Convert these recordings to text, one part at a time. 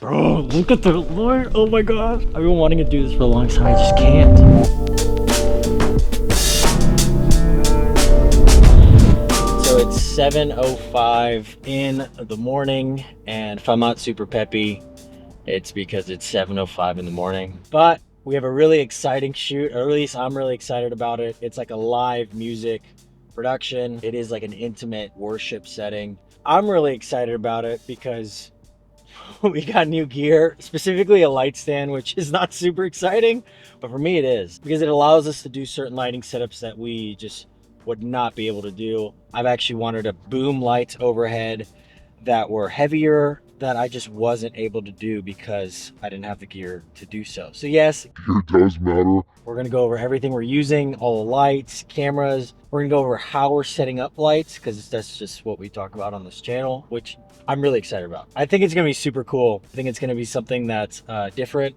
Bro, look at the light. Oh my gosh. I've been wanting to do this for a long time. I just can't. So it's 7:05 in the morning, and if I'm not super peppy, it's because it's 7:05 in the morning. But we have a really exciting shoot, or at least I'm really excited about it. It's like a live music production. It is like an intimate worship setting. I'm really excited about it because we got new gear, specifically a light stand, which is not super exciting, but for me it is, because it allows us to do certain lighting setups that we just would not be able to do. I've actually wanted to boom lights overhead that were heavier that I just wasn't able to do because I didn't have the gear to do so. So yes, It does matter. we're gonna go over everything we're using, all the lights, cameras. We're gonna go over how we're setting up lights, because that's just what we talk about on this channel, which I'm really excited about. I think it's gonna be super cool. I think it's gonna be something that's different,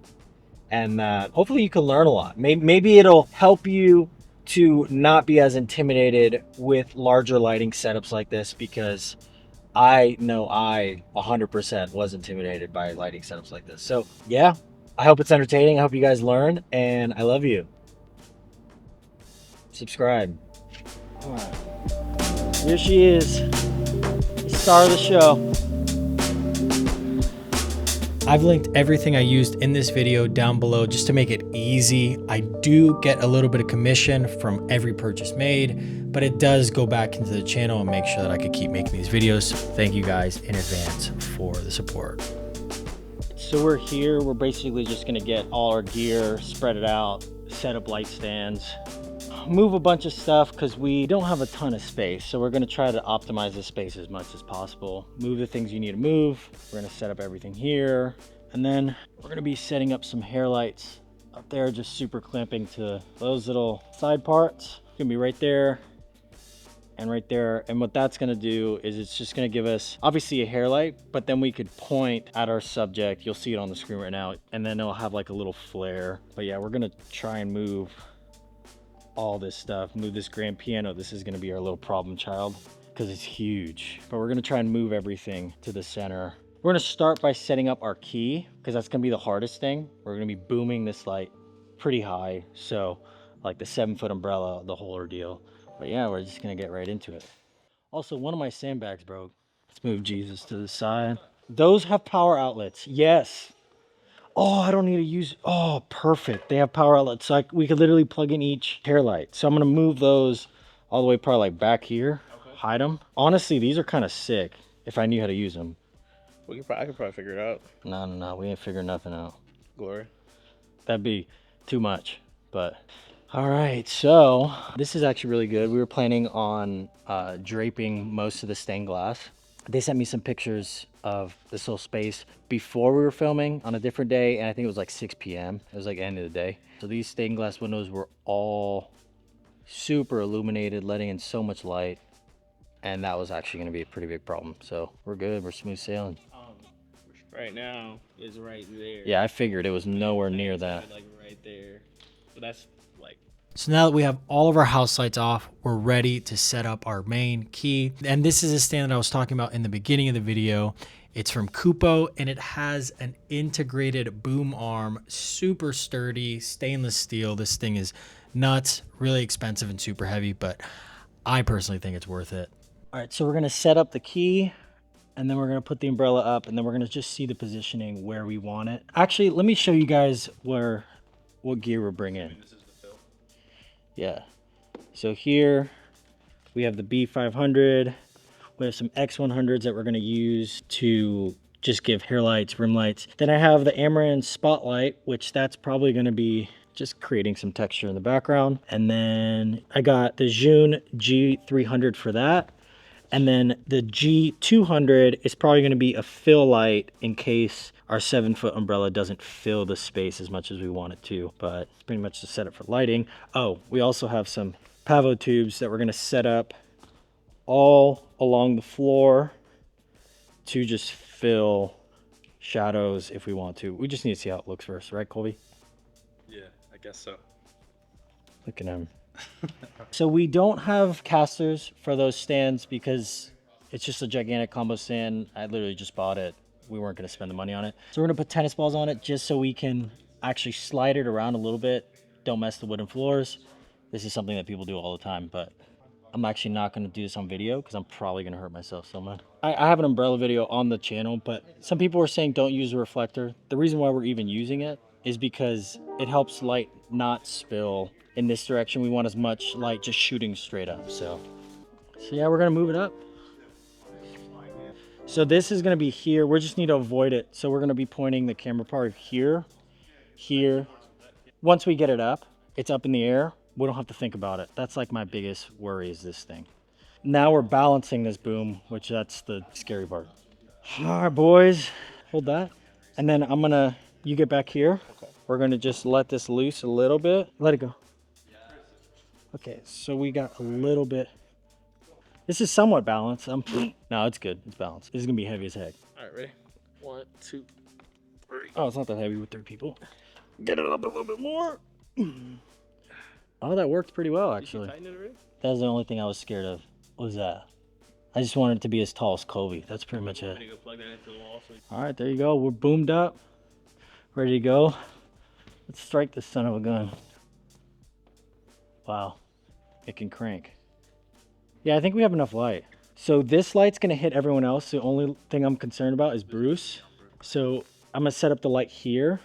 and that hopefully you can learn a lot. Maybe it'll help you to not be as intimidated with larger lighting setups like this, because I know I 100% was intimidated by lighting setups like this. So yeah, I hope it's entertaining. I hope you guys learn, and I love you. Subscribe. All right. Here she is, the star of the show. I've linked everything I used in this video down below just to make it easy. I do get a little bit of commission from every purchase made, but it does go back into the channel and make sure that I could keep making these videos. Thank you guys in advance for the support. So we're here, we're basically just gonna get all our gear, spread it out, set up light stands, move a bunch of stuff because we don't have a ton of space. So we're gonna try to optimize the space as much as possible. Move the things you need to move. We're gonna set up everything here. And then we're gonna be setting up some hair lights up there, just super clamping to those little side parts. It's gonna be right there and right there. And what that's gonna do is it's just gonna give us obviously a hair light, but then we could point at our subject. You'll see it on the screen right now. And then it'll have like a little flare. But yeah, we're gonna try and move all this stuff, move this grand piano. This is going to be our little problem child because it's huge, but we're going to try and move everything to the center. We're going to start by setting up our key because that's going to be the hardest thing. We're going to be booming this light pretty high, so like the 7-foot umbrella, the whole ordeal. But yeah, we're just going to get right into it. Also, one of my sandbags broke. Let's move Jesus to the side. Those have power outlets. Yes. Oh, I don't need to use, oh, perfect. They have power outlets, so we could literally plug in each hair light. So I'm gonna move those all the way probably like back here, okay. Hide them. Honestly, these are kind of sick if I knew how to use them. I could probably figure it out. No, we ain't figuring nothing out. Glory. That'd be too much, but. All right, so this is actually really good. We were planning on draping most of the stained glass. They sent me some pictures of this little space before we were filming on a different day, and I think it was like 6 p.m. It was like the end of the day. So these stained glass windows were all super illuminated, letting in so much light, and that was actually going to be a pretty big problem. So we're good. We're smooth sailing. Right now is right there. Yeah, I figured it was nowhere near that. Like right there. But that's like. So now that we have all of our house lights off, we're ready to set up our main key. And this is a stand that I was talking about in the beginning of the video. It's from Kupo, and it has an integrated boom arm, super sturdy, stainless steel. This thing is nuts, really expensive and super heavy, but I personally think it's worth it. All right, so we're gonna set up the key, and then we're gonna put the umbrella up, and then we're gonna just see the positioning where we want it. Actually, let me show you guys what gear we're bringing. Yeah, so here we have the B500. We have some X100s that we're going to use to just give hair lights, rim lights. Then I have the Amaran Spotlight, which that's probably going to be just creating some texture in the background. And then I got the Zhun G300 for that. And then the G200 is probably going to be a fill light in case our 7-foot umbrella doesn't fill the space as much as we want it to. But it's pretty much to set it for lighting. Oh, we also have some pavo tubes that we're going to set up all along the floor to just fill shadows if we want to. We just need to see how it looks first, right, Colby? Yeah, I guess so. Look at him. So we don't have casters for those stands because it's just a gigantic combo stand. I literally just bought it we weren't going to spend the money on it. So we're going to put tennis balls on it just so we can actually slide it around a little bit. Don't mess the wooden floors. This is something that people do all the time, but I'm actually not going to do this on video because I'm probably going to hurt myself so much. I have an umbrella video on the channel, but some people were saying don't use a reflector. The reason why we're even using it is because it helps light not spill in this direction. We want as much light just shooting straight up. So yeah, we're going to move it up. So this is going to be here. We just need to avoid it. So we're going to be pointing the camera part here, here. Once we get it up, it's up in the air. We don't have to think about it. That's like my biggest worry is this thing. Now we're balancing this boom, which that's the scary part. All right, boys, hold that. And then you get back here. Okay. We're gonna just let this loose a little bit. Let it go. Okay, so we got a little bit. This is somewhat balanced. No, it's good, it's balanced. This is gonna be heavy as heck. All right, ready? 1, 2, 3. Oh, it's not that heavy with 3 people. Get it up a little bit more. Oh, that worked pretty well, actually. That was the only thing I was scared of. What was that? I just wanted it to be as tall as Kobe. That's pretty much it. All right, there you go. We're boomed up. Ready to go. Let's strike this son of a gun. Wow. It can crank. Yeah, I think we have enough light. So this light's going to hit everyone else. The only thing I'm concerned about is Bruce. So I'm going to set up the light here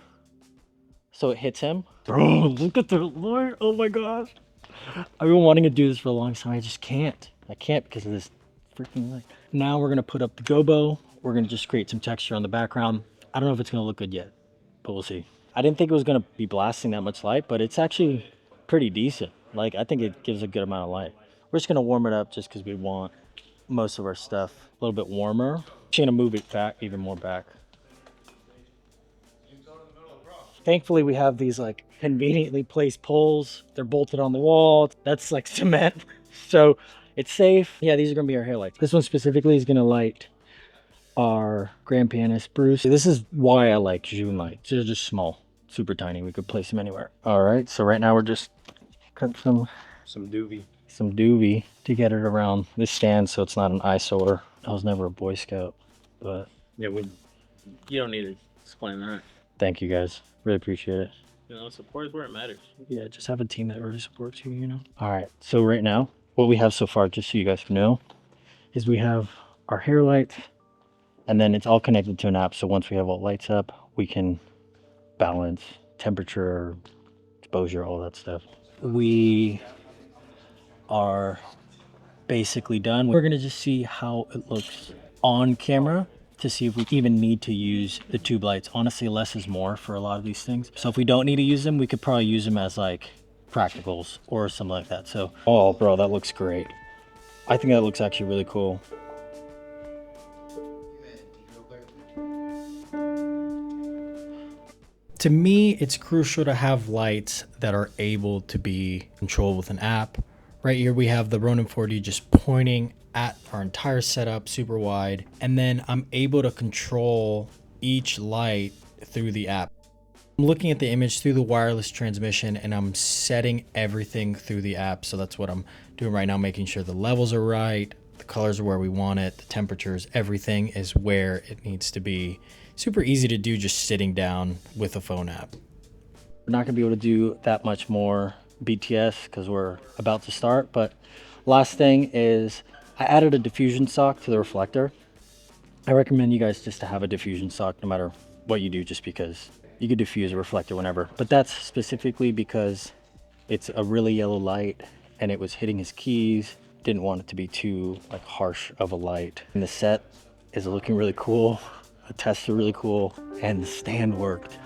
so it hits him. Bro, look at the light. Oh my gosh. I've been wanting to do this for a long time. I just can't. I can't because of this freaking light. Now we're going to put up the gobo. We're going to just create some texture on the background. I don't know if it's going to look good yet, but we'll see. I didn't think it was going to be blasting that much light, but it's actually pretty decent. Like, I think it gives a good amount of light. We're just going to warm it up just because we want most of our stuff a little bit warmer. Just going to move it back, even more back. Thankfully, we have these like conveniently placed poles. They're bolted on the wall. That's like cement. So it's safe. Yeah, these are going to be our hair lights. This one specifically is going to light our grand pianist, Bruce. This is why I like June lights. They're just small, super tiny. We could place them anywhere. All right, so right now we're just cutting some doobie to get it around this stand so it's not an eyesore. I was never a Boy Scout, but yeah, you don't need to explain that. Thank you guys. Really appreciate it. You know, support is where it matters. Yeah, just have a team that really supports you, you know? All right, so right now, what we have so far, just so you guys know, is we have our hair lights, and then it's all connected to an app. So once we have all lights up, we can balance temperature, exposure, all that stuff. We are basically done. We're gonna just see how it looks on camera to see if we even need to use the tube lights. Honestly, less is more for a lot of these things. So if we don't need to use them, we could probably use them as like practicals or something like that. So, oh bro, that looks great. I think that looks actually really cool. To me, it's crucial to have lights that are able to be controlled with an app. Right here we have the Ronin 4D just pointing at our entire setup super wide, and then I'm able to control each light through the app. I'm looking at the image through the wireless transmission and I'm setting everything through the app. So that's what I'm doing right now, making sure the levels are right, the colors are where we want it, the temperatures, everything is where it needs to be. Super easy to do just sitting down with a phone app. We're not gonna be able to do that much more BTS because we're about to start, but last thing is I added a diffusion sock to the reflector. I recommend you guys just to have a diffusion sock no matter what you do, just because you could diffuse a reflector whenever, but that's specifically because it's a really yellow light and it was hitting his keys. Didn't want it to be too like harsh of a light. And the set is looking really cool. The tests are really cool and the stand worked.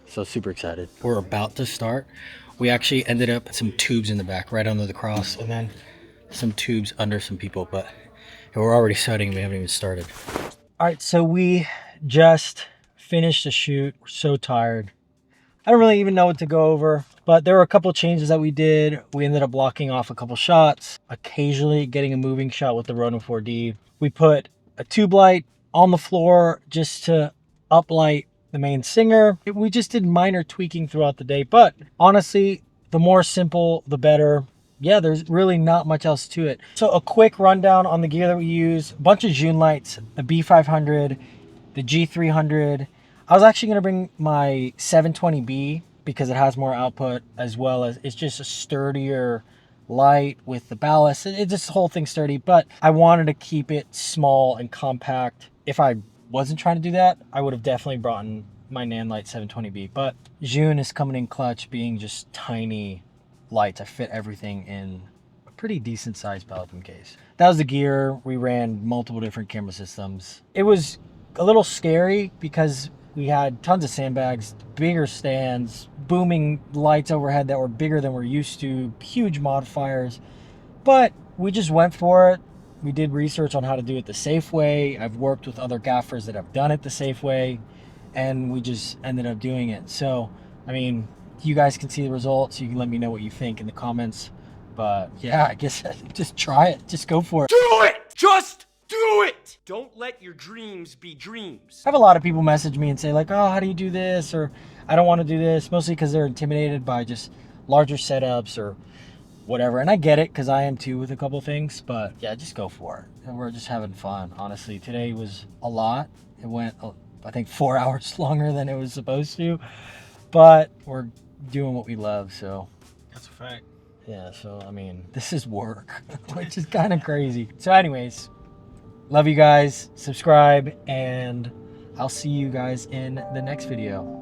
So super excited. We're about to start. We actually ended up with some tubes in the back right under the cross and then some tubes under some people, but we're already studying. We haven't even started. All right, so we just finished the shoot. We're so tired. I don't really even know what to go over, but there were a couple changes that we did. We ended up blocking off a couple shots, occasionally getting a moving shot with the Ronin 4D. We put a tube light on the floor just to uplight the main singer. We just did minor tweaking throughout the day, but honestly, the more simple, the better. Yeah, there's really not much else to it. So a quick rundown on the gear that we use. A bunch of June lights, the B500 The G300, I was actually gonna bring my 720B because it has more output, as well as it's just a sturdier light with the ballast. This whole thing's sturdy, but I wanted to keep it small and compact. If I wasn't trying to do that, I would have definitely brought in my Nanlite 720B, but June is coming in clutch, being just tiny lights. I fit everything in a pretty decent sized Pelican case. That was the gear. We ran multiple different camera systems. It was a little scary because we had tons of sandbags, bigger stands, booming lights overhead that were bigger than we're used to, huge modifiers, but we just went for it. We did research on how to do it the safe way. I've worked with other gaffers that have done it the safe way, and we just ended up doing it. So, I mean, you guys can see the results. You can let me know what you think in the comments. But yeah, I guess just try it. Just go for it. Do it! Just do it! Don't let your dreams be dreams. I have a lot of people message me and say like, oh, how do you do this? Or I don't want to do this, mostly because they're intimidated by just larger setups or whatever. And I get it, because I am too with a couple things, but yeah, just go for it. And we're just having fun. Honestly, today was a lot. It went, I think, 4 hours longer than it was supposed to, but we're doing what we love. So That's a fact. yeah, so I mean, this is work, which is kind of crazy. So anyways, love you guys, subscribe, and I'll see you guys in the next video.